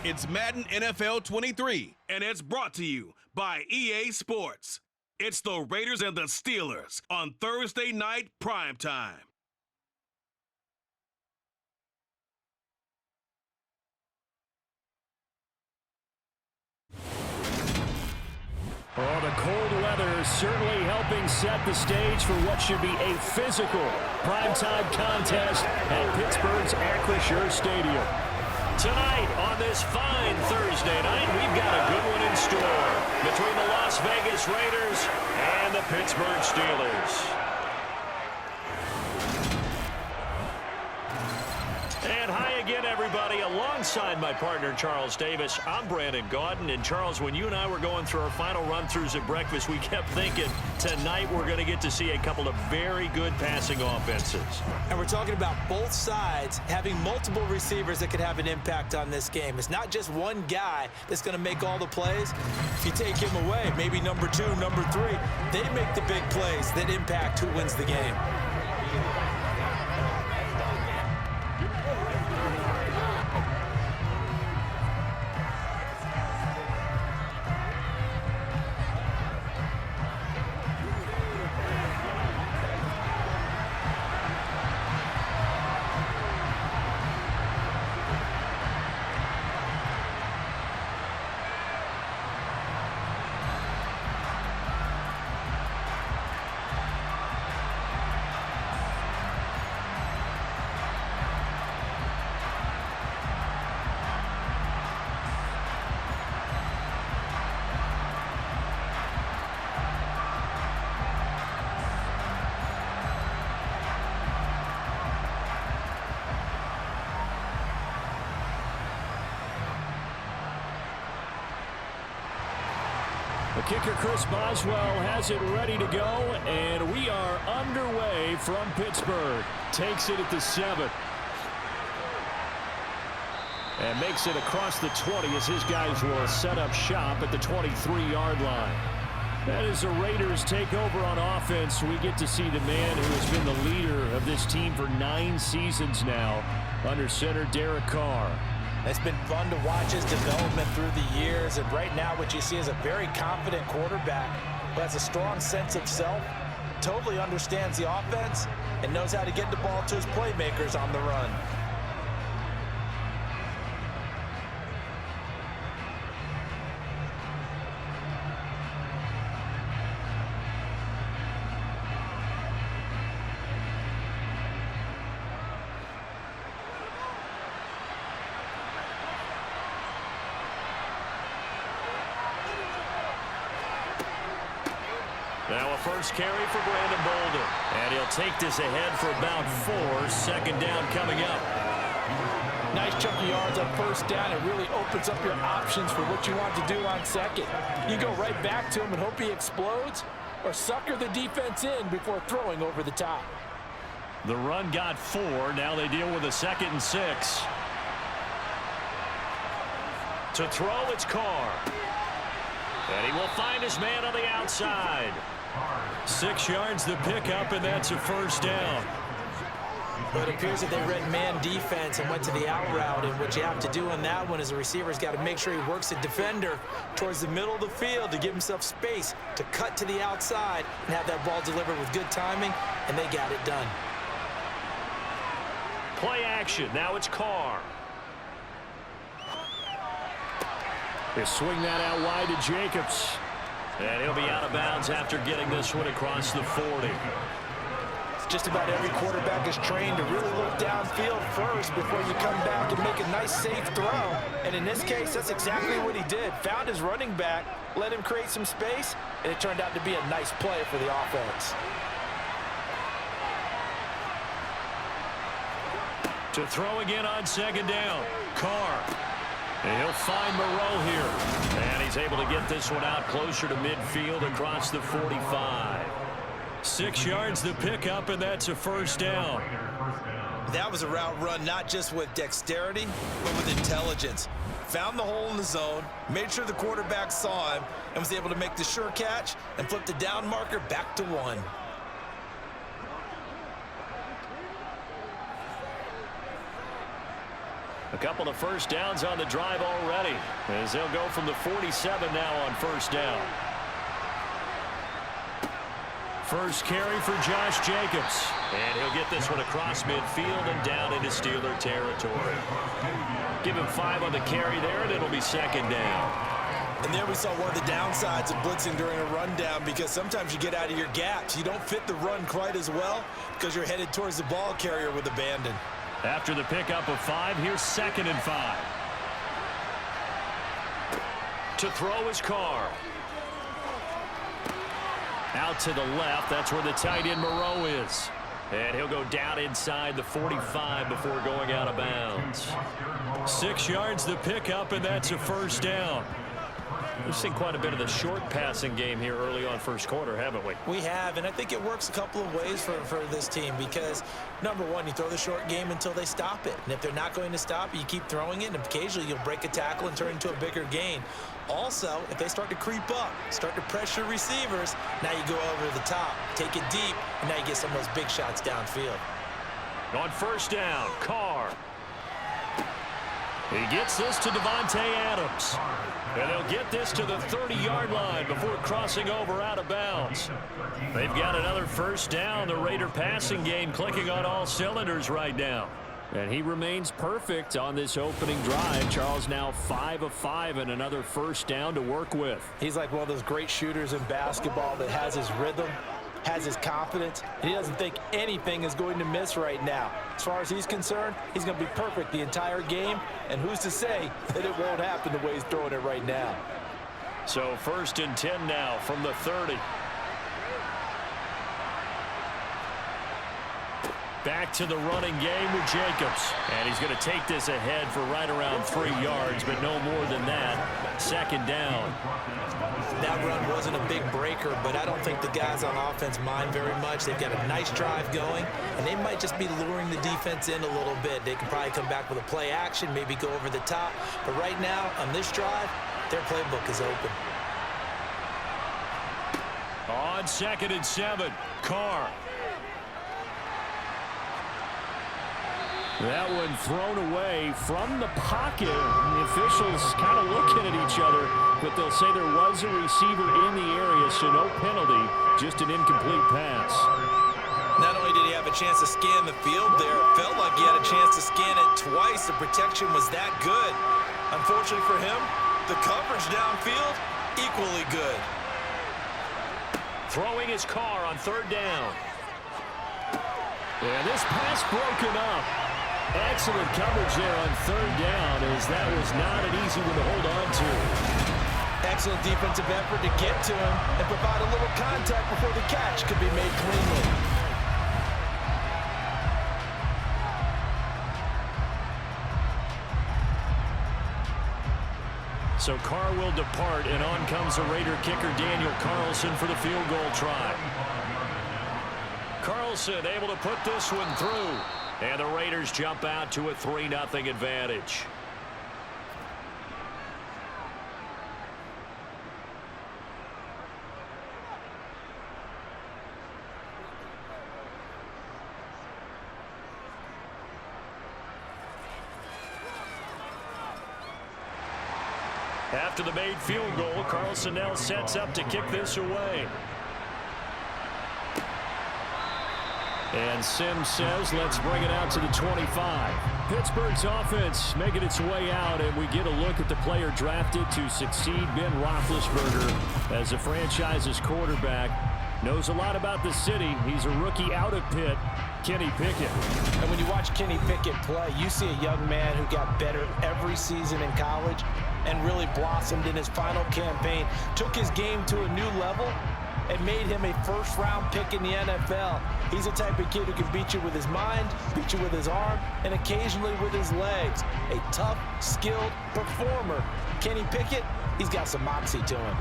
It's Madden NFL 23, and it's brought to you by EA Sports. It's the Raiders and the Steelers on Thursday night primetime. Well, the cold weather is certainly helping set the stage for what should be a physical primetime contest at Pittsburgh's Acrisure Stadium. Tonight, on this fine Thursday night, we've got a good one in store between the Las Vegas Raiders and the Pittsburgh Steelers. And hi again, everybody. Alongside my partner, Charles Davis, I'm Brandon Gaudin. And Charles, when you and I were going through our final run-throughs at breakfast, we kept thinking tonight we're going to get to see a couple of very good passing offenses. And we're talking about both sides having multiple receivers that could have an impact on this game. It's not just one guy that's going to make all the plays. If you take him away, maybe number 2, number 3, they make the big plays that impact who wins the game. The kicker, Chris Boswell, has it ready to go, and we are underway from Pittsburgh. Takes it at the 7. And makes it across the 20 as his guys will set up shop at the 23-yard line. That is the Raiders take over on offense. We get to see the man who has been the leader of this team for 9 seasons now, under center Derek Carr. It's been fun to watch his development through the years, and right now what you see is a very confident quarterback who has a strong sense of self, totally understands the offense, and knows how to get the ball to his playmakers on the run. Now a first carry for Brandon Bolden. And he'll take this ahead for about 4. Second down coming up. Nice chunk of yards on first down. It really opens up your options for what you want to do on second. You go right back to him and hope he explodes, or sucker the defense in before throwing over the top. The run got 4. Now they deal with a 2nd and 6. To throw, it's Carr. And he will find his man on the outside. 6 yards the pickup, and that's a first down. But it appears that they read man defense and went to the out route, and what you have to do in that one is the receiver's got to make sure he works the defender towards the middle of the field to give himself space to cut to the outside and have that ball delivered with good timing, and they got it done. Play action. Now it's Carr. They swing that out wide to Jacobs. And he'll be out of bounds after getting this one across the 40. Just about every quarterback is trained to really look downfield first before you come back and make a nice, safe throw. And in this case, that's exactly what he did. Found his running back, let him create some space, and it turned out to be a nice play for the offense. To throw again on second down. Carr. And he'll find Moreau here. And he's able to get this one out closer to midfield across the 45. 6 yards the pickup, and that's a first down. That was a route run not just with dexterity, but with intelligence. Found the hole in the zone, made sure the quarterback saw him, and was able to make the sure catch and flip the down marker back to 1. A couple of first downs on the drive already, as they'll go from the 47 now on first down. First carry for Josh Jacobs. And he'll get this one across midfield and down into Steeler territory. Give him 5 on the carry there, and it'll be second down. And there we saw one of the downsides of blitzing during a rundown, because sometimes you get out of your gaps. You don't fit the run quite as well because you're headed towards the ball carrier with abandon. After the pickup of 5, here's 2nd and 5. To throw is Carr. Out to the left. That's where the tight end Moreau is. And he'll go down inside the 45 before going out of bounds. 6 yards the pickup, and that's a first down. We've seen quite a bit of the short passing game here early on first quarter, haven't we? We have, and I think it works a couple of ways for this team because, number one, you throw the short game until they stop it. And if they're not going to stop it, you keep throwing it, and occasionally you'll break a tackle and turn into a bigger gain. Also, if they start to creep up, start to pressure receivers, now you go over the top, take it deep, and now you get some of those big shots downfield. On first down, Carr. He gets this to Devontae Adams. And they'll get this to the 30-yard line before crossing over out of bounds. They've got another first down. The Raider passing game clicking on all cylinders right now. And he remains perfect on this opening drive. Charles now 5 of 5 and another first down to work with. He's like one of those great shooters in basketball that has his rhythm, has his confidence, and he doesn't think anything is going to miss right now. As far as he's concerned, he's going to be perfect the entire game, and who's to say that it won't happen the way he's throwing it right now. So 1st and 10 now from the 30. Back to the running game with Jacobs. And he's going to take this ahead for right around 3 yards, but no more than that. 2nd down. That run wasn't a big breaker, but I don't think the guys on offense mind very much. They've got a nice drive going, and they might just be luring the defense in a little bit. They can probably come back with a play action, maybe go over the top. But right now, on this drive, their playbook is open. On 2nd and 7, Carr. That one thrown away from the pocket. The officials kind of looking at each other, but they'll say there was a receiver in the area, so no penalty, just an incomplete pass. Not only did he have a chance to scan the field there, it felt like he had a chance to scan it twice. The protection was that good. Unfortunately for him, the coverage downfield, equally good. Throwing his Carr on 3rd down. And this pass broken up. Excellent coverage there on 3rd down, as that was not an easy one to hold on to. Excellent defensive effort to get to him and provide a little contact before the catch could be made cleanly. So Carr will depart, and on comes the Raider kicker Daniel Carlson for the field goal try. Carlson able to put this one through. And the Raiders jump out to a 3-0 advantage. After the made field goal, Carlson now sets up to kick this away. And Sims says, let's bring it out to the 25. Pittsburgh's offense making its way out, and we get a look at the player drafted to succeed Ben Roethlisberger as the franchise's quarterback. Knows a lot about the city. He's a rookie out of Pitt, Kenny Pickett. And when you watch Kenny Pickett play, you see a young man who got better every season in college and really blossomed in his final campaign, took his game to a new level, and made him a first-round pick in the NFL. He's the type of kid who can beat you with his mind, beat you with his arm, and occasionally with his legs. A tough, skilled performer. Kenny Pickett, he's got some moxie to him.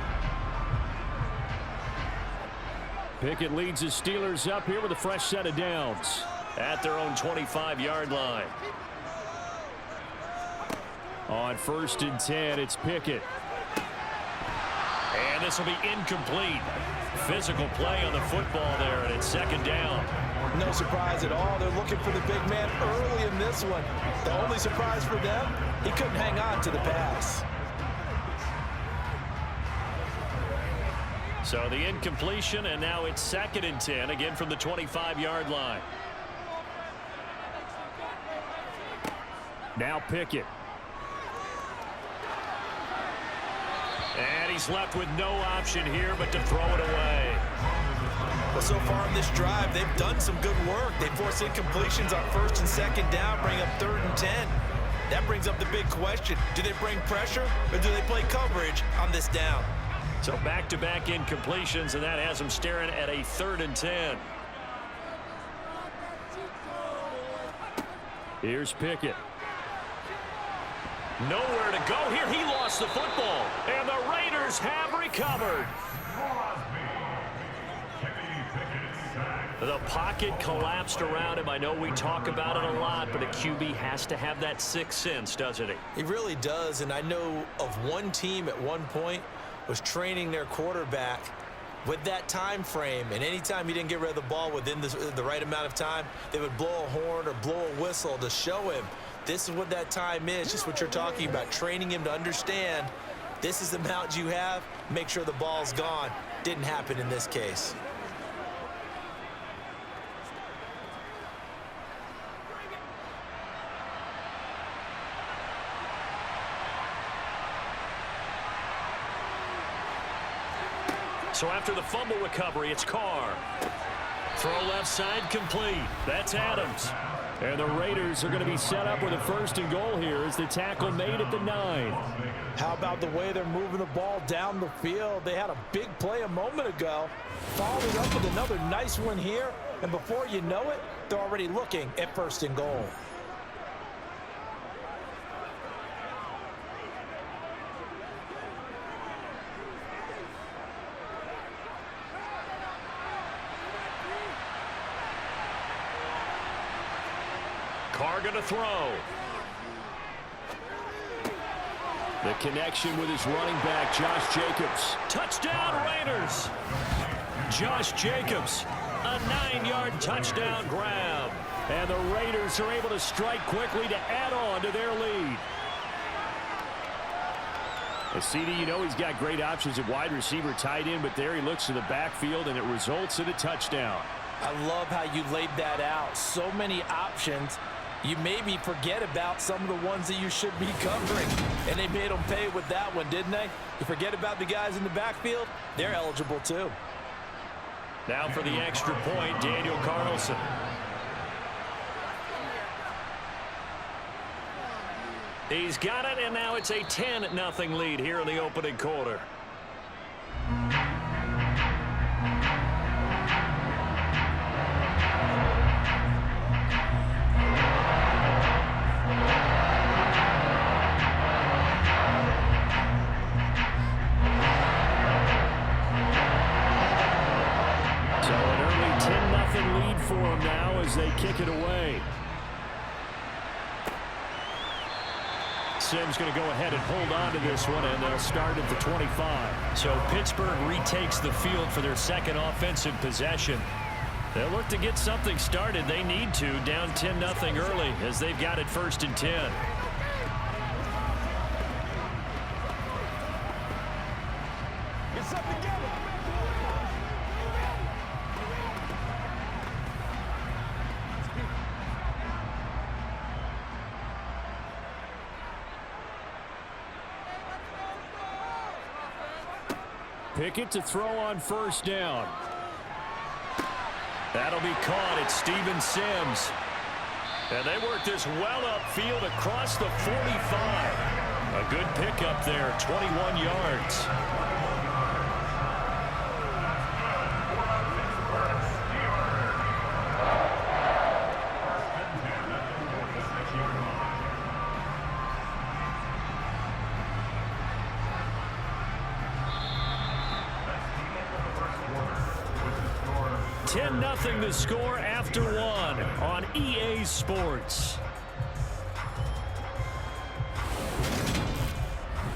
Pickett leads his Steelers up here with a fresh set of downs at their own 25-yard line. On 1st and 10, it's Pickett. And this will be incomplete. Physical play on the football there, and it's 2nd down. No surprise at all. They're looking for the big man early in this one. The only surprise for them, he couldn't hang on to the pass. So the incompletion, and now it's 2nd and 10, again from the 25-yard line. Now Pickett. And he's left with no option here but to throw it away. Well, so far in this drive, they've done some good work. They force incompletions on 1st and 2nd down, bring up 3rd and 10. That brings up the big question. Do they bring pressure or do they play coverage on this down? So back-to-back incompletions, and that has them staring at a 3rd and 10. Here's Pickett. Nowhere to go here. He lost the football, and the Raiders have recovered. The pocket collapsed around him. I know we talk about it a lot, but a QB has to have that sixth sense, doesn't he? He really does, and I know of one team at one point was training their quarterback with that time frame, and anytime he didn't get rid of the ball within the right amount of time, they would blow a horn or blow a whistle to show him this is what that time is, just what you're talking about, training him to understand this is the amount you have, make sure the ball's gone. Didn't happen in this case. So after the fumble recovery, it's Carr. Throw left side complete. That's Adams. And the Raiders are going to be set up with a 1st and goal here as the tackle made at the 9. How about the way they're moving the ball down the field? They had a big play a moment ago, following up with another nice one here, and before you know it, they're already looking at 1st and goal. Carr going to throw. The connection with his running back, Josh Jacobs. Touchdown, Raiders. Josh Jacobs, a 9-yard touchdown grab. And the Raiders are able to strike quickly to add on to their lead. As CD, you know he's got great options at wide receiver, tight end, but there he looks to the backfield, and it results in a touchdown. I love how you laid that out. So many options. You maybe forget about some of the ones that you should be covering. And they made them pay with that one, didn't they? You forget about the guys in the backfield, they're eligible too. Now for the extra point, Daniel Carlson. He's got it, and now it's a 10-0 lead here in the opening quarter. For him now as they kick it away. Sims going to go ahead and hold on to this one, and they'll start at the 25. So Pittsburgh retakes the field for their 2nd offensive possession. They'll look to get something started. They need to, down 10-0 early as they've got it 1st and 10. Get something together. Pickett to throw on 1st down. That'll be caught. It's Steven Sims. And they work this well upfield across the 45. A good pickup there, 21 yards. Nothing to score after 1 on EA Sports.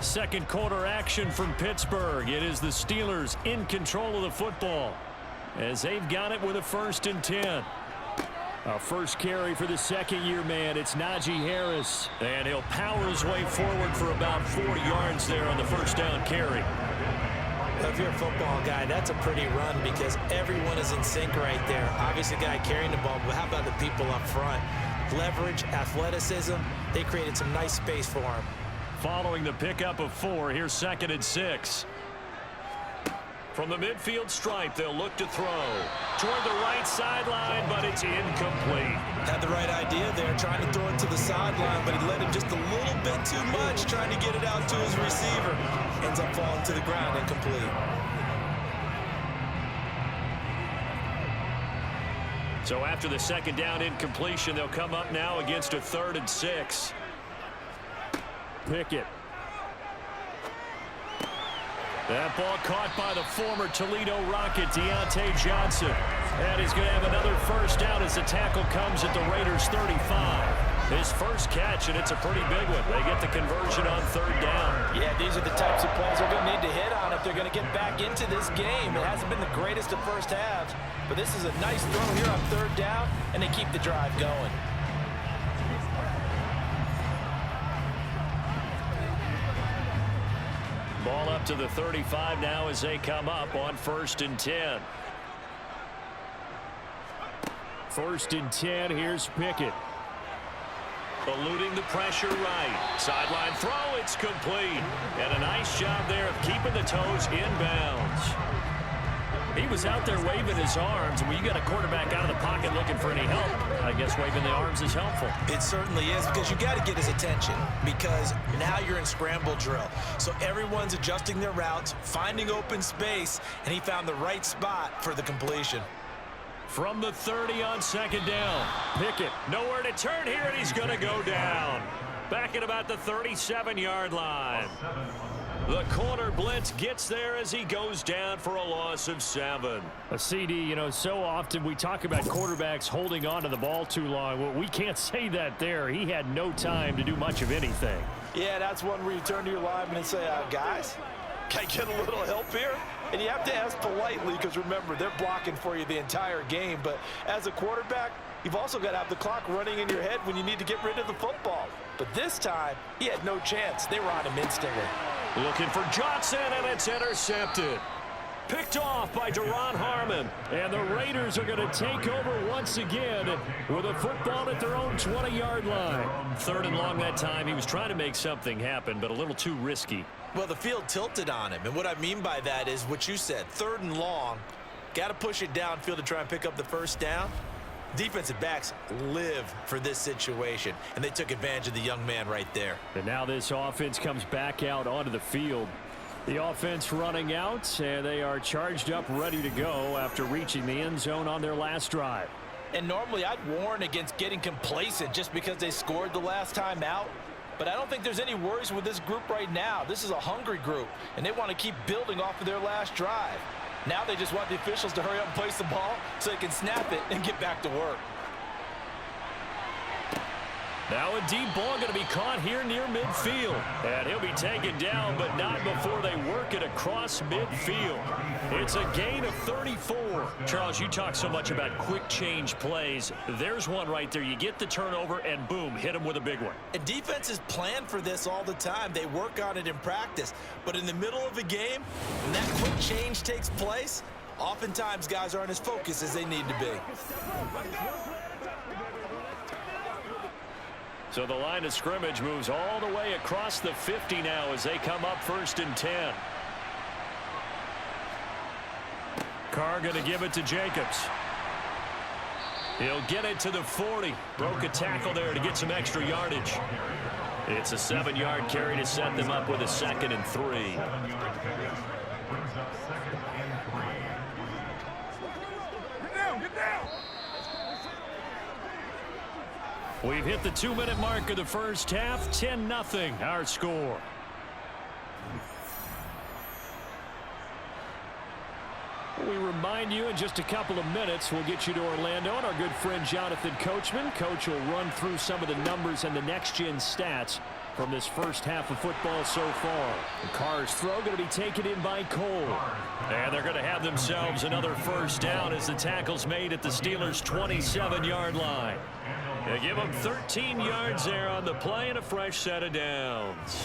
2nd quarter action from Pittsburgh. It is the Steelers in control of the football as they've got it with a 1st and 10. First carry for the second-year man. It's Najee Harris. And he'll power his way forward for about 4 yards there on the first down carry. If you're a football guy, that's a pretty run because everyone is in sync right there. Obviously, the guy carrying the ball, but how about the people up front? Leverage, athleticism, they created some nice space for him. Following the pickup of 4, here's 2nd and 6. From the midfield stripe, they'll look to throw. Toward the right sideline, but it's incomplete. Had the right idea there, trying to throw it to the sideline, but he led him just a little bit too much, trying to get it out to his receiver. Ends up falling to the ground, incomplete. So after the second down incompletion, they'll come up now against a 3rd and 6. Pickett. That ball caught by the former Toledo Rocket, Deontay Johnson. And he's going to have another first down as the tackle comes at the Raiders' 35. His first catch, and it's a pretty big one. They get the conversion on 3rd down. Yeah, these are the types of plays they're going to need to hit on if they're going to get back into this game. It hasn't been the greatest of first halves, but this is a nice throw here on 3rd down, and they keep the drive going. Ball up to the 35 now as they come up on 1st and 10. 1st and 10, here's Pickett. Eluding the pressure right. Sideline throw, it's complete. And a nice job there of keeping the toes inbounds. He was out there waving his arms, and when you got a quarterback out of the pocket looking for any help, I guess waving the arms is helpful. It certainly is, because you got to get his attention, because now you're in scramble drill. So everyone's adjusting their routes, finding open space, and he found the right spot for the completion. From the 30 on 2nd down, Pickett nowhere to turn here, and he's going to go down. Back at about the 37-yard line. The corner blitz gets there as he goes down for a loss of 7. A CD, you know, so often we talk about quarterbacks holding on to the ball too long. Well, we can't say that there. He had no time to do much of anything. Yeah, that's one where you turn to your lineman and say, guys, can I get a little help here? And you have to ask politely because, remember, they're blocking for you the entire game. But as a quarterback, you've also got to have the clock running in your head when you need to get rid of the football. But this time, he had no chance. They were on him instantly. Looking for Johnson, and it's intercepted. Picked off by Duron Harmon. And the Raiders are going to take over once again with a football at their own 20-yard line. 3rd and long that time. He was trying to make something happen, but a little too risky. Well, the field tilted on him. And what I mean by that is what you said. 3rd and long. Got to push it downfield to try and pick up the first down. Defensive backs live for this situation, and they took advantage of the young man right there. And now this offense comes back out onto the field. The offense running out, and they are charged up, ready to go after reaching the end zone on their last drive. And normally I'd warn against getting complacent just because they scored the last time out. But I don't think there's any worries with this group right now. This is a hungry group, and they want to keep building off of their last drive. Now they just want the officials to hurry up and place the ball so they can snap it and get back to work. Now a deep ball going to be caught here near midfield. And he'll be taken down, but not before they work it across midfield. It's a gain of 34. Charles, you talk so much about quick change plays. There's one right there. You get the turnover, and boom, hit him with a big one. And defenses plan for this all the time. They work on it in practice. But in the middle of a game, when that quick change takes place, oftentimes guys aren't as focused as they need to be. So the line of scrimmage moves all the way across the 50 now as they come up 1st and 10. Carr going to give it to Jacobs. He'll get it to the 40. Broke a tackle there to get some extra yardage. It's a 7-yard carry to set them up with a 2nd and 3. Get down! We've hit the 2-minute mark of the first half. 10-0 our score. We remind you in just a couple of minutes we'll get you to Orlando and our good friend Jonathan Coachman. Coach will run through some of the numbers and the next-gen stats from this first half of football so far. The Carr's throw going to be taken in by Cole. And they're going to have themselves another first down as the tackle's made at the Steelers' 27-yard line. They give them 13 yards there on the play and a fresh set of downs.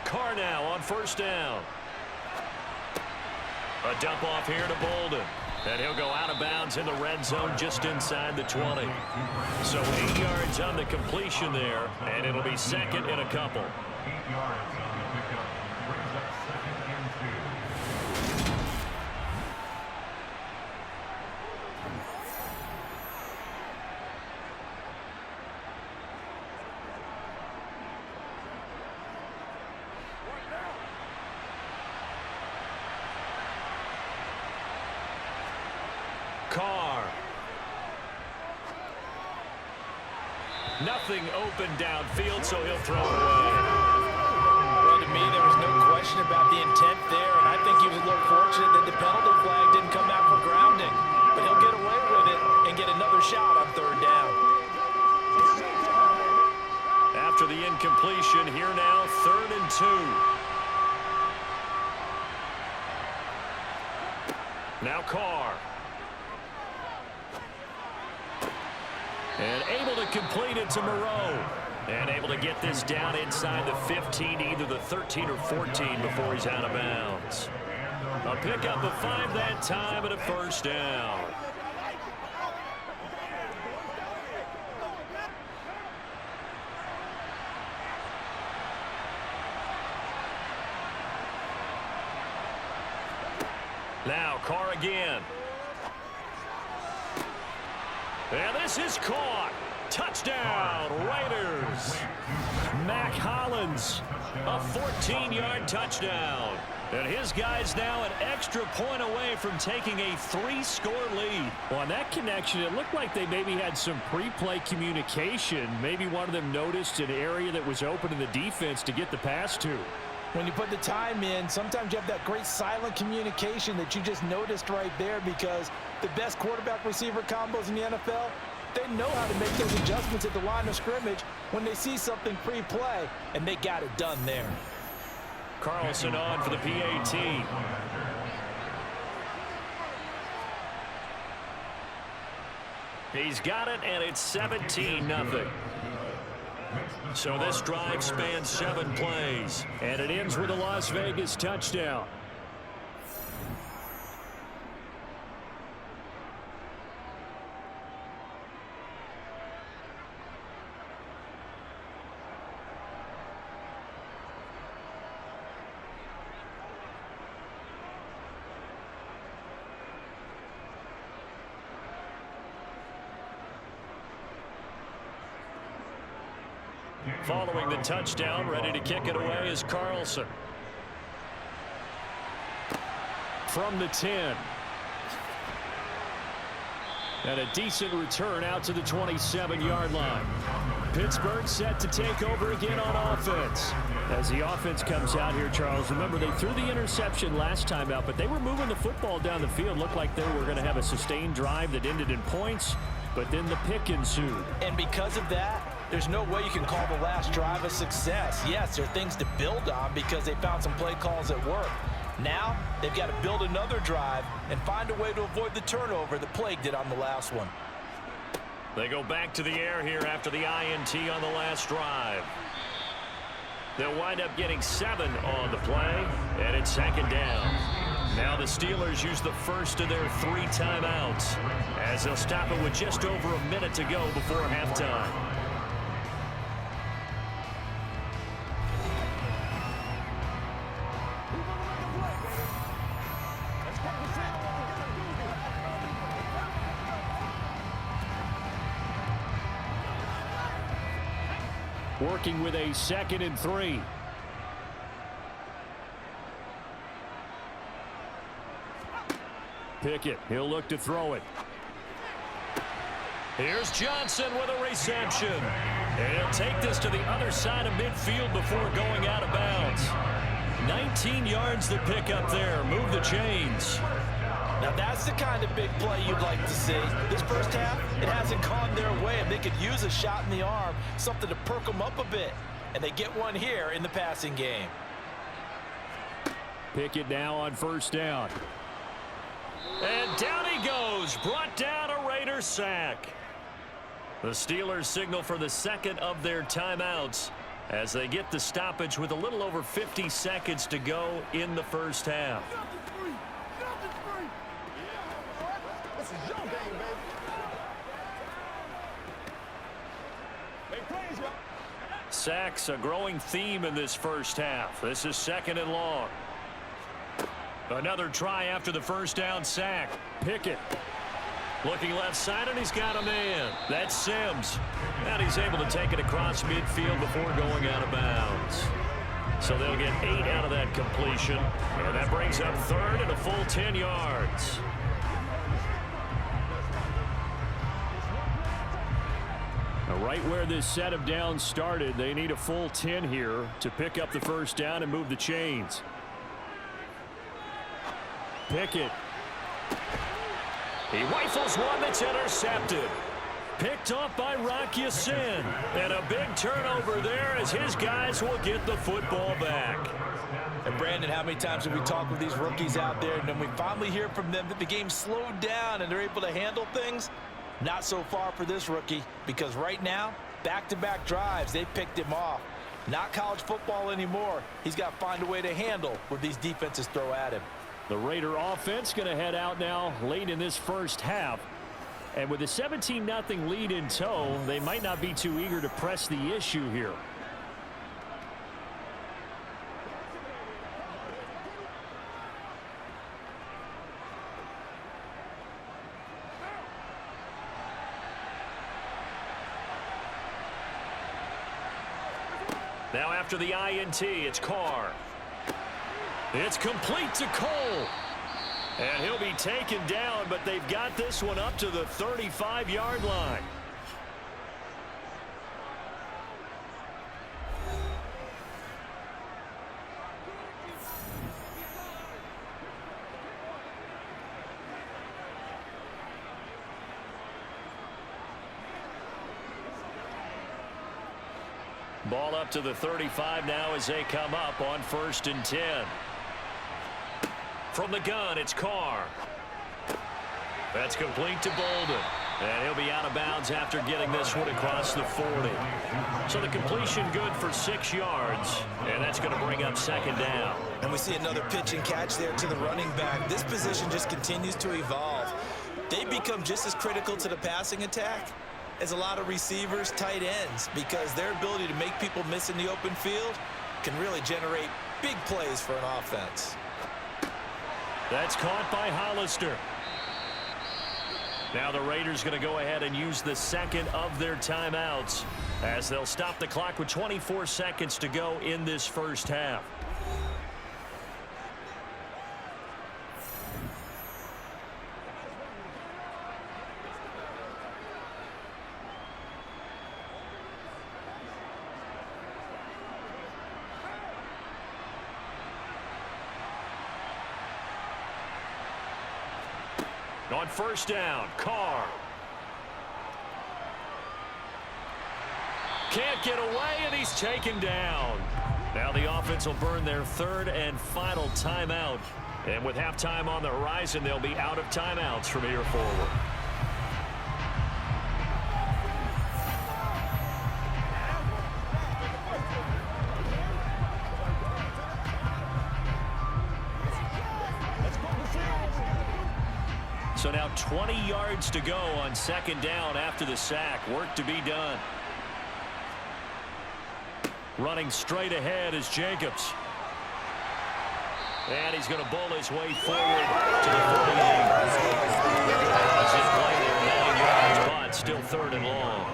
Carr now on first down. A dump off here to Bolden. And he'll go out of bounds in the red zone just inside the 20. So 8 yards on the completion there, and it'll be second and a couple. 8 yards on the pickup. Brings up second and 2. Carr. Nothing open downfield, so he'll throw it away. Well, to me, there was no question about the intent there, and I think he was a little fortunate that the penalty flag didn't come out for grounding. But he'll get away with it and get another shot on third down. After the incompletion, here now, 3rd and 2. Now Carr. And able to complete it to Moreau. And able to get this down inside the 15, either the 13 or 14 before he's out of bounds. A pickup of 5 that time and a first down. Now Carr again. And this is caught. Touchdown, Raiders. Mac Hollins, a 14-yard touchdown. And his guys now an extra point away from taking a 3-score lead. Well, on that connection, it looked like they maybe had some pre-play communication. Maybe one of them noticed an area that was open in the defense to get the pass to. When you put the time in, sometimes you have that great silent communication that you just noticed right there, because the best quarterback-receiver combos in the NFL, they know how to make those adjustments at the line of scrimmage when they see something pre-play, and they got it done there. Carlson on for the PAT. He's got it, and it's 17-0. So this drive spans 7 plays, and it ends with a Las Vegas touchdown. Following the touchdown, ready to kick it away is Carlson. From the 10. And a decent return out to the 27-yard line. Pittsburgh set to take over again on offense. As the offense comes out here, Charles, remember they threw the interception last time out, but they were moving the football down the field. Looked like they were going to have a sustained drive that ended in points, but then the pick ensued. And because of that, there's no way you can call the last drive a success. Yes, there are things to build on because they found some play calls that work. Now, they've got to build another drive and find a way to avoid the turnover that plagued it on the last one. They go back to the air here after the INT on the last drive. They'll wind up getting 7 on the play, and it's 2nd down. Now the Steelers use the first of their 3 timeouts as they'll stop it with just over a minute to go before halftime. Working with a 2nd and 3. Pickett, he'll look to throw it. Here's Johnson with a reception. And he'll take this to the other side of midfield before going out of bounds. 19 yards to pick up there. Move the chains. Now that's the kind of big play you'd like to see. This first half, it hasn't gone their way, and they could use a shot in the arm, something to perk them up a bit. And they get one here in the passing game. Pickett now on first down. And down he goes. Brought down a Raiders sack. The Steelers signal for the second of their timeouts as they get the stoppage with a little over 50 seconds to go in the first half. This is your game, baby. Hey, praise y'all. Sacks a growing theme in this first half. This is second and long. Another try after the first down sack. Pickett looking left side, and he's got a man. That's Sims. And he's able to take it across midfield before going out of bounds. So they'll get 8 out of that completion. And that brings up third and a full 10 yards. Now, right where this set of downs started, they need a full 10 here to pick up the first down and move the chains. Pickett. He rifles one that's intercepted. Picked off by Rock Ya-Sin. And a big turnover there as his guys will get the football back. And Brandon, how many times have we talked with these rookies out there, and then we finally hear from them that the game slowed down and they're able to handle things? Not so far for this rookie, because right now, back-to-back drives, they picked him off. Not college football anymore. He's got to find a way to handle what these defenses throw at him. The Raider offense going to head out now late in this first half. And with a 17-0 lead in tow, they might not be too eager to press the issue here. Now after the INT, it's Carr. It's complete to Cole. And he'll be taken down, but they've got this one up to the 35-yard line. Ball up to the 35 now as they come up on 1st and 10. From the gun, it's Carr. That's complete to Bolden. And he'll be out of bounds after getting this one across the 40. So the completion good for 6 yards. And that's going to bring up second down. And we see another pitch and catch there to the running back. This position just continues to evolve. They become just as critical to the passing attack as a lot of receivers, tight ends, because their ability to make people miss in the open field can really generate big plays for an offense. That's caught by Hollister. Now the Raiders going to go ahead and use the second of their timeouts as they'll stop the clock with 24 seconds to go in this first half. On first down, Carr. Can't get away, and he's taken down. Now the offense will burn their third and final timeout. And with halftime on the horizon, they'll be out of timeouts from here forward. So now 20 yards to go on second down after the sack. Work to be done. Running straight ahead is Jacobs. And he's going to bowl his way forward to the 48. That's his play there, 9 yards, but still third and long.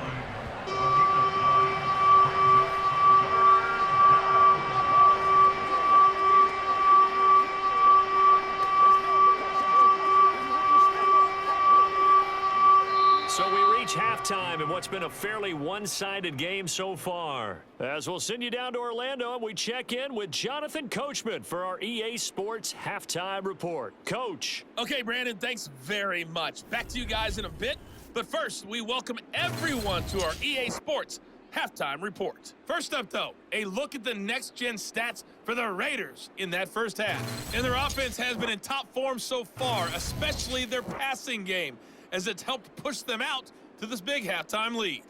halftime in what's been a fairly one-sided game so far. As we'll send you down to Orlando, and we check in with Jonathan Coachman for our EA Sports Halftime Report. Coach. Okay, Brandon, thanks very much. Back to you guys in a bit. But first, we welcome everyone to our EA Sports Halftime Report. First up, though, a look at the next-gen stats for the Raiders in that first half. And their offense has been in top form so far, especially their passing game, as it's helped push them out to this big halftime lead.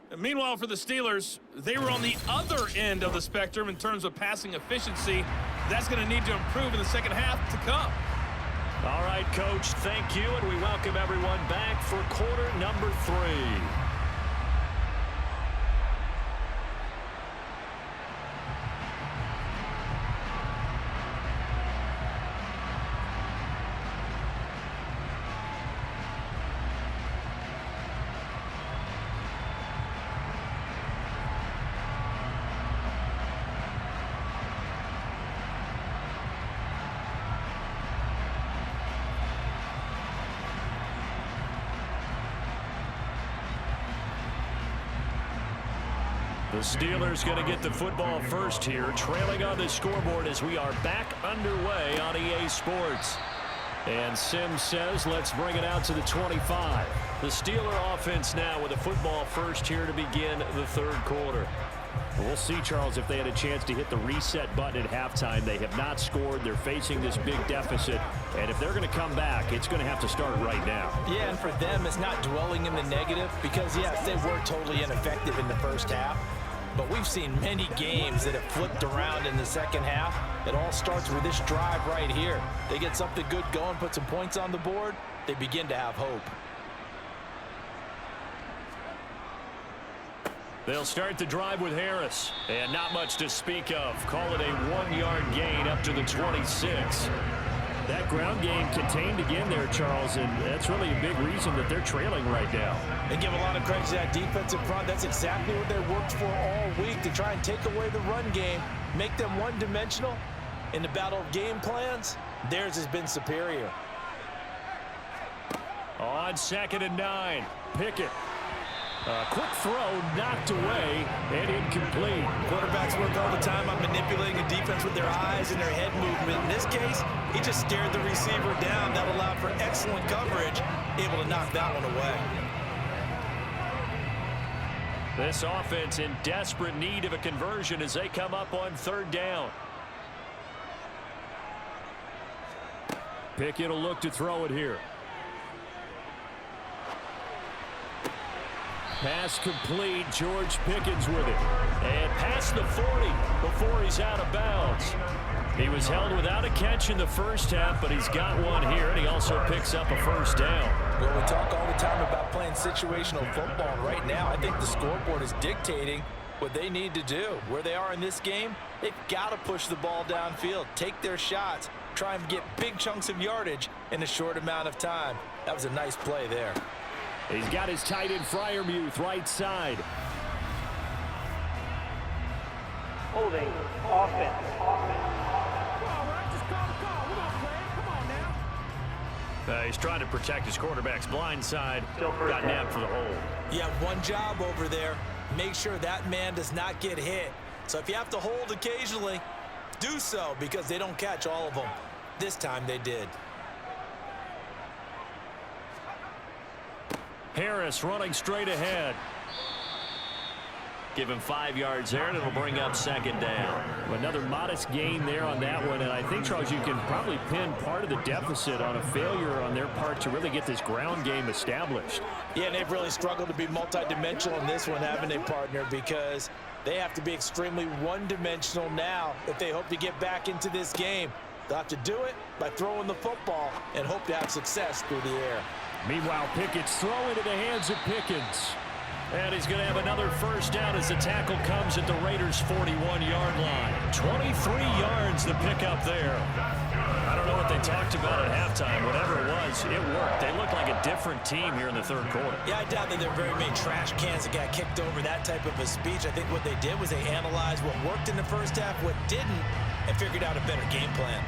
And meanwhile, for the Steelers, they were on the other end of the spectrum in terms of passing efficiency. That's going to need to improve in the second half to come. All right, Coach, thank you, and we welcome everyone back for quarter number 3. The Steelers going to get the football first here, trailing on the scoreboard as we are back underway on EA Sports. And Sims says, let's bring it out to the 25. The Steeler offense now with the football first here to begin the third quarter. We'll see, Charles, if they had a chance to hit the reset button at halftime. They have not scored. They're facing this big deficit. And if they're going to come back, it's going to have to start right now. Yeah, and for them, it's not dwelling in the negative because, yes, they were totally ineffective in the first half. But we've seen many games that have flipped around in the second half. It all starts with this drive right here. They get something good going, put some points on the board, they begin to have hope. They'll start the drive with Harris. And not much to speak of. Call it a 1-yard gain up to the 26. That ground game contained again there, Charles, and that's really a big reason that they're trailing right now. They give a lot of credit to that defensive front. That's exactly what they worked for all week, to try and take away the run game, make them one-dimensional. In the battle of game plans, theirs has been superior. On 2nd and 9, Pickett. A quick throw knocked away and incomplete. Quarterbacks work all the time on manipulating a defense with their eyes and their head movement. In this case, he just stared the receiver down. That allowed for excellent coverage, able to knock that one away. This offense in desperate need of a conversion as they come up on 3rd down. Pickett will look to throw it here. Pass complete. George Pickens with it. And past the 40 before he's out of bounds. He was held without a catch in the first half, but he's got one here, and he also picks up a first down. Well, we talk all the time about playing situational football. Right now, I think the scoreboard is dictating what they need to do. Where they are in this game, they've got to push the ball downfield, take their shots, try and get big chunks of yardage in a short amount of time. That was a nice play there. He's got his tight end Freiermuth right side. Holding offense. He's trying to protect his quarterback's blind side. Got nabbed for the hold. You have one job over there. Make sure that man does not get hit. So if you have to hold occasionally, do so, because they don't catch all of them. This time they did. Harris running straight ahead. Give him 5 yards there, and it'll bring up 2nd down. Another modest gain there on that one, and I think, Charles, you can probably pin part of the deficit on a failure on their part to really get this ground game established. Yeah, and they've really struggled to be multidimensional in this one, haven't they, partner, because they have to be extremely one-dimensional now if they hope to get back into this game. They'll have to do it by throwing the football and hope to have success through the air. Meanwhile, Pickett's throw into the hands of Pickens. And he's going to have another first down as the tackle comes at the Raiders' 41-yard line. 23 yards to pick up there. I don't know what they talked about at halftime. Whatever it was, it worked. They looked like a different team here in the third quarter. Yeah, I doubt that there are very many trash cans that got kicked over that type of a speech. I think what they did was they analyzed what worked in the first half, what didn't, and figured out a better game plan.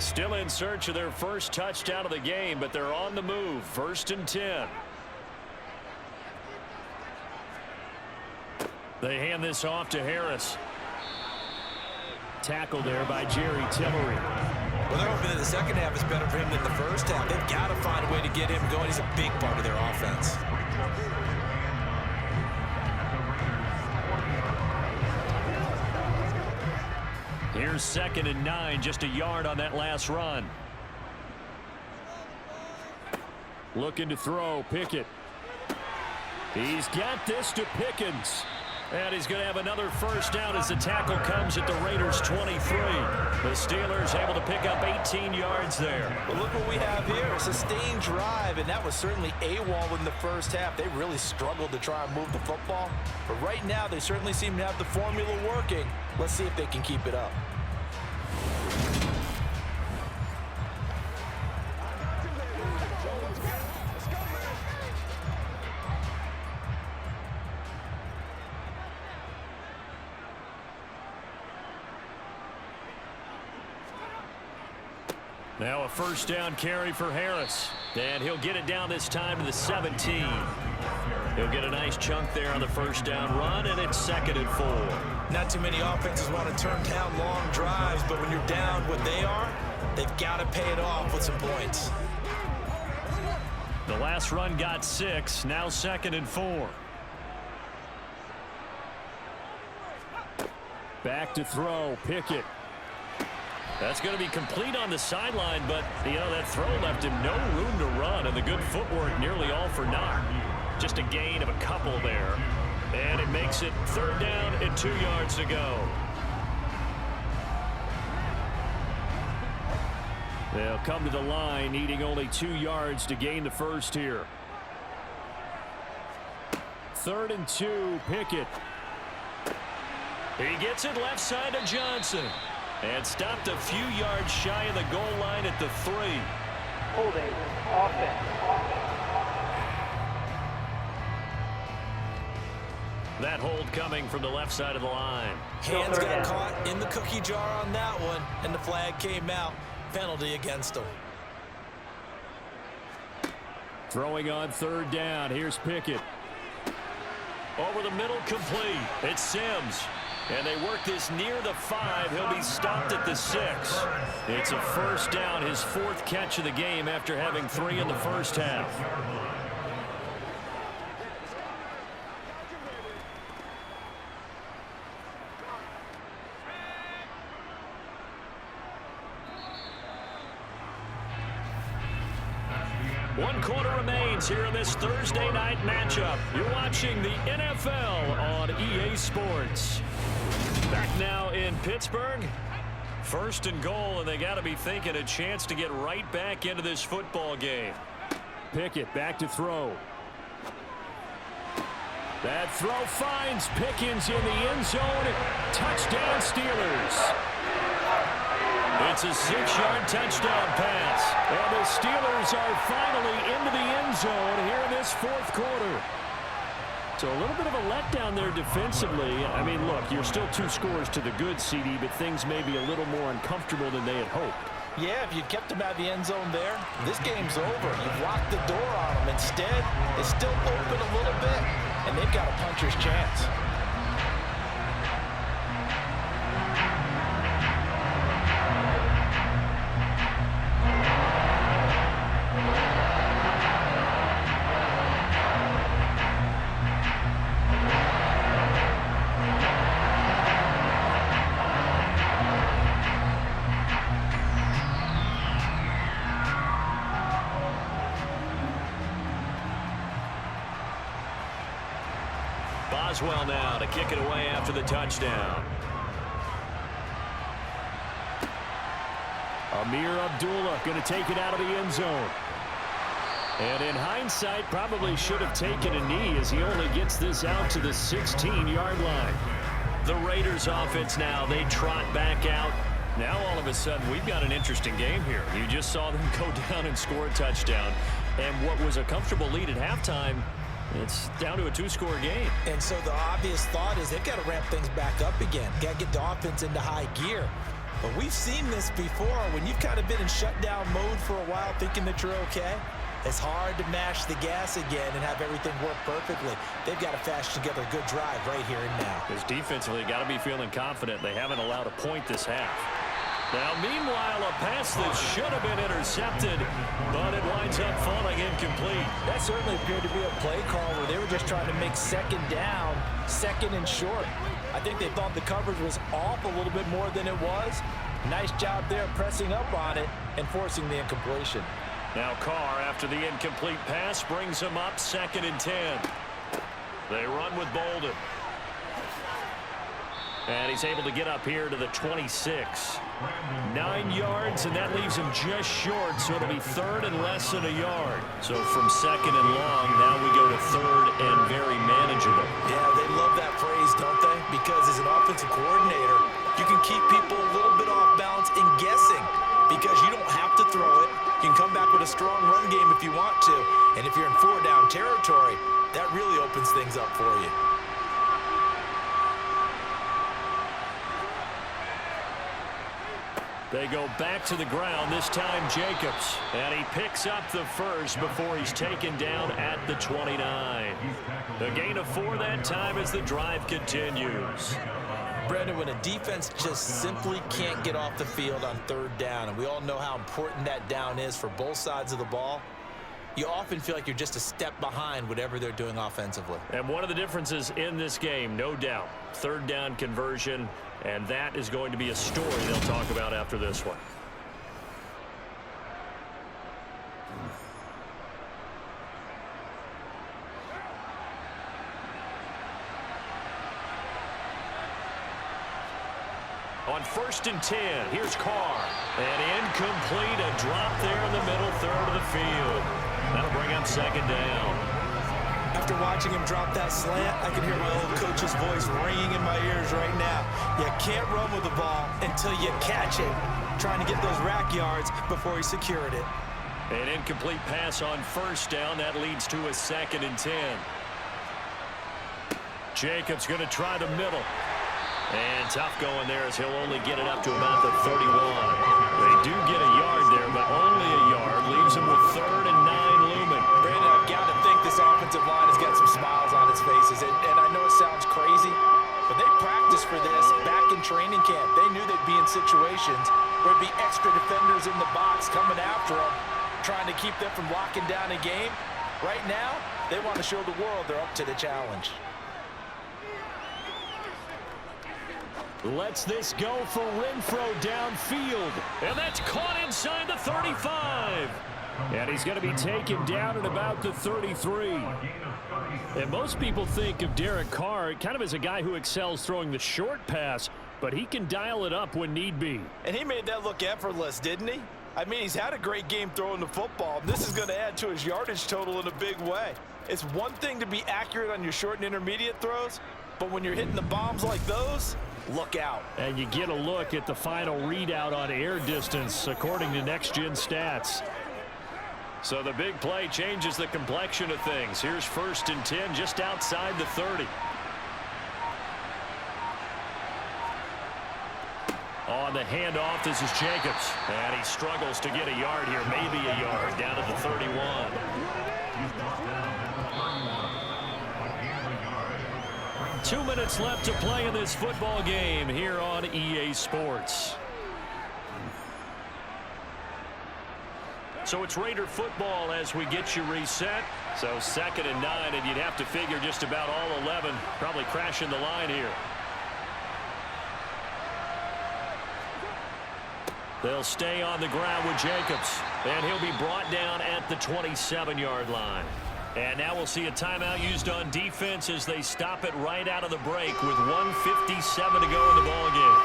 Still in search of their first touchdown of the game, but they're on the move. 1st and 10. They hand this off to Harris. Tackled there by Jerry Tillery. Well, they're hoping that the second half is better for him than the first half. They've got to find a way to get him going. He's a big part of their offense. Here's 2nd and 9, just a yard on that last run. Looking to throw, Pickett. He's got this to Pickens. And he's going to have another first down as the tackle comes at the Raiders' 23. The Steelers able to pick up 18 yards there. Well, look what we have here. A sustained drive, and that was certainly AWOL in the first half. They really struggled to try and move the football. But right now, they certainly seem to have the formula working. Let's see if they can keep it up. Now a first down carry for Harris. And he'll get it down this time to the 17. He'll get a nice chunk there on the first down run, and it's 2nd and 4. Not too many offenses want to turn down long drives, but when you're down what they are, they've got to pay it off with some points. The last run got 6. Now 2nd and 4. Back to throw, Pickett. That's going to be complete on the sideline, but, that throw left him no room to run, and the good footwork nearly all for naught. Just a gain of a couple there. And it makes it 3rd down and 2 yards to go. They'll come to the line, needing only 2 yards to gain the first here. 3rd and 2, Pickett. He gets it left side of Johnson. And stopped a few yards shy of the goal line at the 3. Holding offense. That hold coming from the left side of the line. Hands got caught in the cookie jar on that one, and the flag came out. Penalty against them. Throwing on 3rd down. Here's Pickett. Over the middle, complete. It's Sims. And they work this near the 5. He'll be stopped at the 6. It's a first down, his 4th catch of the game after having 3 in the first half. One quarter remains here in this Thursday night matchup. You're watching the NFL on EA Sports. Back now in Pittsburgh. 1st and goal, and they got to be thinking a chance to get right back into this football game. Pickett back to throw. That throw finds Pickens in the end zone. Touchdown Steelers. It's a 6-yard touchdown pass. And the Steelers are finally into the end zone here in this 4th quarter. So a little bit of a letdown there defensively. I mean, look, you're still 2 scores to the good, CD, but things may be a little more uncomfortable than they had hoped. Yeah, if you'd kept them out of the end zone there, this game's over. You've locked the door on them. Instead, it's still open a little bit, and they've got a puncher's chance. Boswell now to kick it away after the touchdown. Amir Abdullah going to take it out of the end zone. And in hindsight, probably should have taken a knee as he only gets this out to the 16-yard line. The Raiders offense now, they trot back out. Now all of a sudden, we've got an interesting game here. You just saw them go down and score a touchdown. And what was a comfortable lead at halftime, it's down to a 2-score game. And so the obvious thought is they've got to ramp things back up again. Got to get the offense into high gear. But we've seen this before. When you've kind of been in shutdown mode for a while thinking that you're okay, it's hard to mash the gas again and have everything work perfectly. They've got to fashion together a good drive right here and now. Because defensively, got to be feeling confident. They haven't allowed a point this half. Now, meanwhile, a pass that should have been intercepted, but it winds up falling incomplete. That certainly appeared to be a play call where they were just trying to make second down, second and short. I think they thought the coverage was off a little bit more than it was. Nice job there pressing up on it and forcing the incompletion. Now Carr, after the incomplete pass, brings him up 2nd and 10. They run with Bolden. And he's able to get up here to the 26. 9 yards, and that leaves him just short, so it'll be 3rd and less than a yard. So from 2nd and long, now we go to 3rd and very manageable. Yeah, they love that phrase, don't they? Because as an offensive coordinator, you can keep people a little bit off balance and guessing because you don't have to throw it. You can come back with a strong run game if you want to. And if you're in 4-down territory, that really opens things up for you. They go back to the ground, this time Jacobs. And he picks up the first before he's taken down at the 29. A gain of 4 that time as the drive continues. Brandon, when a defense just simply can't get off the field on 3rd down, and we all know how important that down is for both sides of the ball, you often feel like you're just a step behind whatever they're doing offensively. And one of the differences in this game, no doubt, 3rd down conversion, and that is going to be a story they'll talk about after this one. On 1st and 10, here's Carr. And incomplete, a drop there in the middle 3rd of the field. That'll bring up 2nd down. After watching him drop that slant, I can hear my old coach's voice ringing in my ears right now. You can't run with the ball until you catch it. Trying to get those rack yards before he secured it. An incomplete pass on 1st down. That leads to a 2nd and 10. Jacobs going to try the middle. And tough going there as he'll only get it up to about the 31. They do get a yard there, but only a yard. Leaves him with 3rd and 9 looming. Brandon, I've got to think this offensive line has got some smiles on its faces. And I know it sounds crazy, but they practiced for this back in training camp. They knew they'd be in situations where there'd be extra defenders in the box coming after them, trying to keep them from locking down a game. Right now, they want to show the world they're up to the challenge. Lets this go for Renfro downfield. And that's caught inside the 35. And he's going to be taken down at about the 33. And most people think of Derek Carr kind of as a guy who excels throwing the short pass, but he can dial it up when need be. And he made that look effortless, didn't he? I mean, he's had a great game throwing the football. This is going to add to his yardage total in a big way. It's one thing to be accurate on your short and intermediate throws, but when you're hitting the bombs like those, look out. And you get a look at the final readout on air distance according to Next Gen Stats. So the big play changes the complexion of things. Here's 1st and 10 just outside the 30. On the handoff, this is Jacobs. And he struggles to get a yard here, maybe a yard, down at the 31. 2 minutes left to play in this football game here on EA Sports. So it's Raider football as we get you reset. So 2nd and 9, and you'd have to figure just about all 11 probably crashing the line here. They'll stay on the ground with Jacobs, and he'll be brought down at the 27-yard line. And now we'll see a timeout used on defense as they stop it right out of the break with 1:57 to go in the ball game.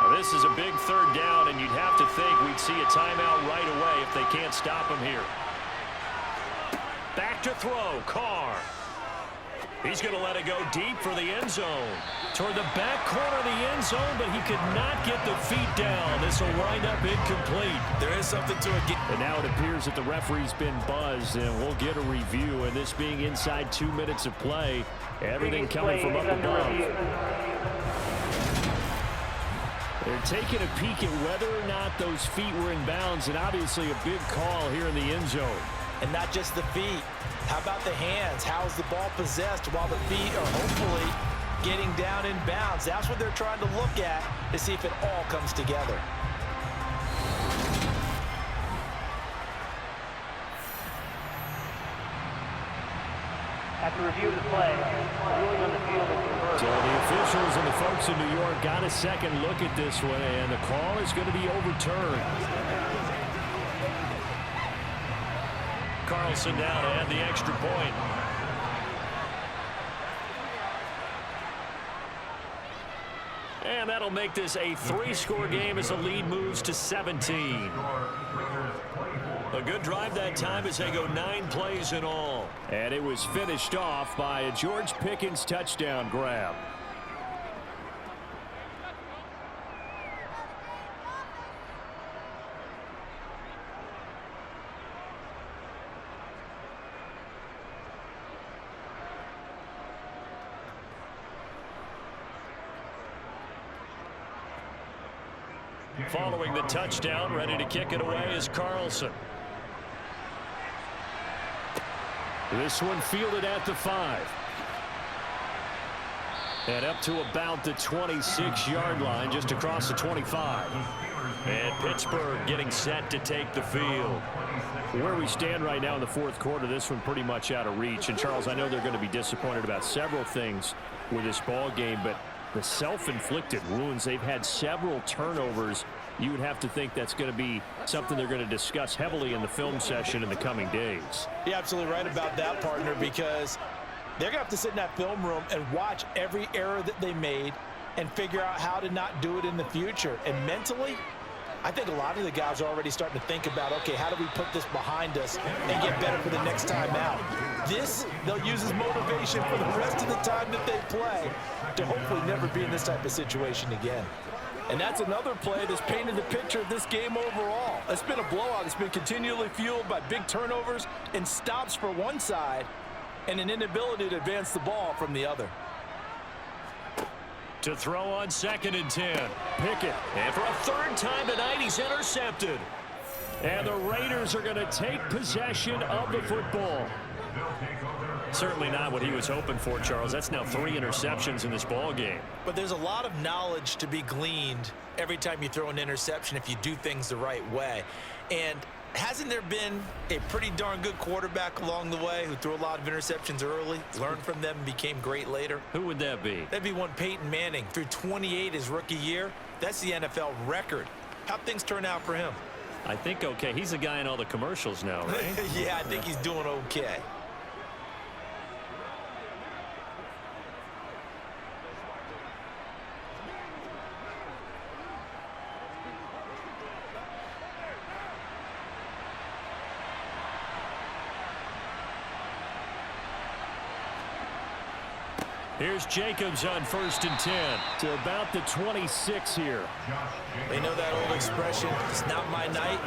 Now this is a big 3rd down, and you'd have to think we'd see a timeout right away if they can't stop him here. Back to throw, Carr. He's going to let it go deep for the end zone. Toward the back corner of the end zone, but he could not get the feet down. This will wind up incomplete. There is something to it. And now it appears that the referee's been buzzed, and we'll get a review. And this being inside 2 minutes of play, everything coming from up above. They're taking a peek at whether or not those feet were in bounds, and obviously a big call here in the end zone. And not just the feet. How about the hands? How is the ball possessed while the feet are hopefully getting down in bounds? That's what they're trying to look at to see if it all comes together. After review of the play, ruling on the field is reversed. So the officials and the folks in New York got a second look at this one, and the call is going to be overturned. Carlson now to add the extra point. And that'll make this a 3-score game as the lead moves to 17. A good drive that time as they go 9 plays in all. And it was finished off by a George Pickens touchdown grab. Following the touchdown, ready to kick it away is Carlson. This one fielded at the 5. And up to about the 26-yard line, just across the 25. And Pittsburgh getting set to take the field. Where we stand right now in the fourth quarter, this one pretty much out of reach. And, Charles, I know they're going to be disappointed about several things with this ball game, but the self-inflicted wounds, they've had several turnovers. You would have to think that's going to be something they're going to discuss heavily in the film session in the coming days. You're absolutely right about that, partner, because they're going to have to sit in that film room and watch every error that they made and figure out how to not do it in the future. And mentally, I think a lot of the guys are already starting to think about, okay, how do we put this behind us and get better for the next time out? This, they'll use as motivation for the rest of the time that they play to hopefully never be in this type of situation again. And that's another play that's painted the picture of this game overall. It's been a blowout. It's been continually fueled by big turnovers and stops for one side and an inability to advance the ball from the other. To throw on 2nd and 10. Pickett. And for a 3rd time tonight, he's intercepted. And the Raiders are going to take possession of the football. Certainly not what he was hoping for, Charles. That's now 3 interceptions in this ball game. But there's a lot of knowledge to be gleaned every time you throw an interception if you do things the right way. And hasn't there been a pretty darn good quarterback along the way who threw a lot of interceptions early, learned from them, and became great later? Who would that be? That'd be one Peyton Manning. Threw 28 his rookie year. That's the NFL record. How'd things turn out for him? I think okay. He's the guy in all the commercials now, right? Yeah, I think he's doing okay. Here's Jacobs on 1st and 10 to about the 26 here. They know that old expression, it's not my night.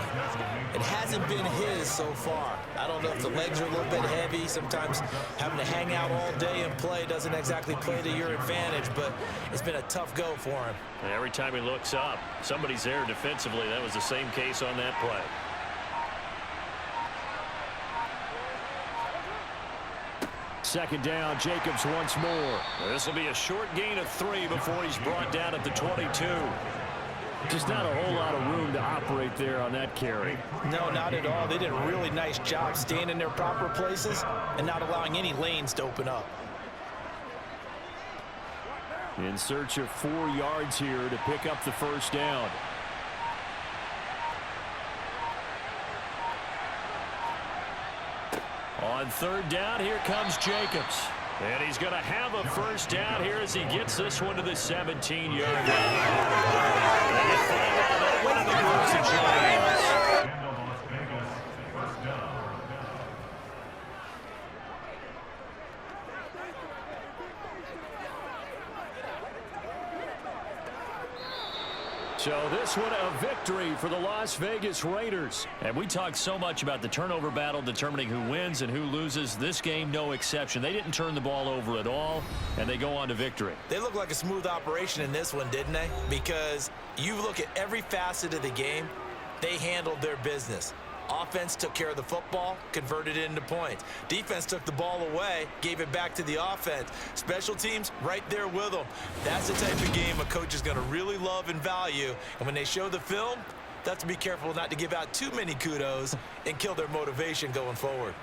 It hasn't been his so far. I don't know if the legs are a little bit heavy. Sometimes having to hang out all day and play doesn't exactly play to your advantage, but it's been a tough go for him. And every time he looks up, somebody's there defensively. That was the same case on that play. Second down, Jacobs once more. This will be a short gain of 3 before he's brought down at the 22. Just not a whole lot of room to operate there on that carry. No, not at all. They did a really nice job staying in their proper places and not allowing any lanes to open up. In search of 4 yards here to pick up the 1st down. On 3rd down, here comes Jacobs. And he's going to have a 1st down here as he gets this one to the 17-yard line. That one of the moves the Giants. So this one a victory for the Las Vegas Raiders. And we talked so much about the turnover battle determining who wins and who loses. This game, no exception. They didn't turn the ball over at all, and they go on to victory. They look like a smooth operation in this one, didn't they? Because you look at every facet of the game, they handled their business. Offense took care of the football, converted it into points. Defense took the ball away, gave it back to the offense. Special teams right there with them. That's the type of game a coach is going to really love and value. And when they show the film, they have to be careful not to give out too many kudos and kill their motivation going forward.